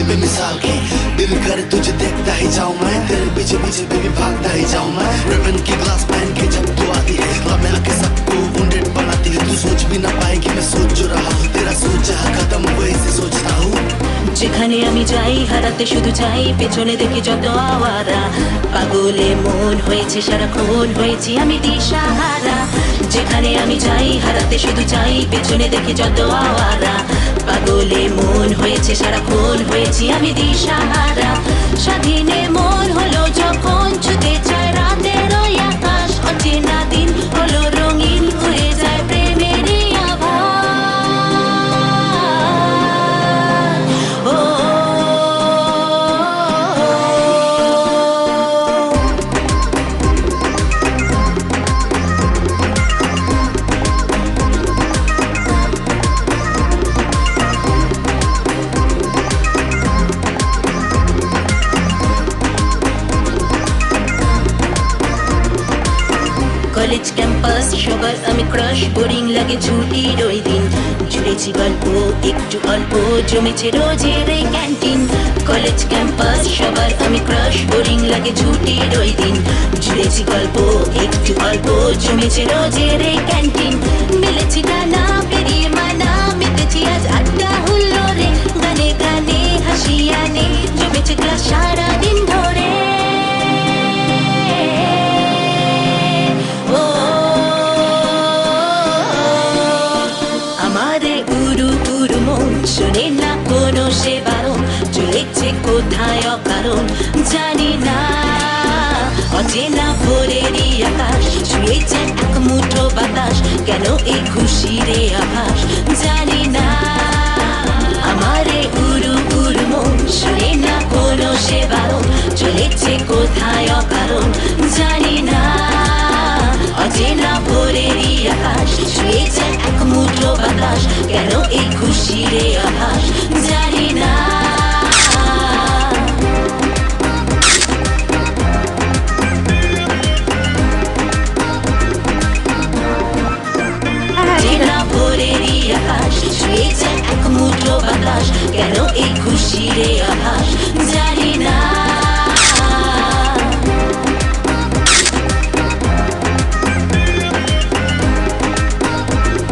बेमिसाल के दिल करे तुझे देखता ही जाऊं मैं तेरे पीछे पीछे बेबी भागता ही जाऊं मैं रेवन की ग्लास पहन के जब तू आती है क्लब में आके सबको वुंडेड बनाती है तू सोच भी ना पाएगी मैं सोच जो रहा हूँ तेरा सोचा कदम वैसे सोचता हूँ যেখানে আমি যাই হারাতে শুধু চাই পেছনে দেখে যত আওয়ারা পাগলে মন হয়েছে সারাক্ষণ হয়েছি আমি দিশাহারা যেখানে আমি যাই হারাতে শুধু চাই পেছনে দেখে যত আওয়ারা পাগলে মন হয়েছে সারাক্ষণ হয়েছি আমি দিশাহারা স্বাধীনে মন হলো যখন ছুতে চায় রাতের ওই আকাশ অচেনা দিন হলো রঙিন হয়ে যায় প্রেমেরই আভাস কলেজ ক্যাম্পাস সবার আমি ক্রাশ বোরিং লাগে ছুটির ওই দিন জুড়েছি গল্প একটু অল্প জমেছে রোজের এই ক্যান্টিন কলেজ ক্যাম্পাস সবার আমি ক্রাশ বোরিং লাগে ছুটির ওই দিন জুড়েছি গল্প একটু অল্প জমেছে রোজের এই ক্যান্টিন মিলেছি ডানা পেরিয়ে মানা মেতেছি আজ আড্ডা হুল্লো রে গানে গানে হাসিয়ানে জমেছে ক্লাস সারাদিন ধরে শোনে না কোনো সে বারণ চলেছে কোথায় অকারণ জানি না অচেনা ভোরেরই আকাশ ছুঁয়েছে এক মুঠো বাতাস কেন এই খুশিরে আভাস জানি না আমারে উড়ু উড়ু মন শোনে না কোনো সে বারণ চলেছে কোথায় অকারণ জানি না অচেনা ভোরেরই আকাশ ছুঁয়েছে এক মুঠো বাতাস কেন এই খুশিরে আভাস জানি না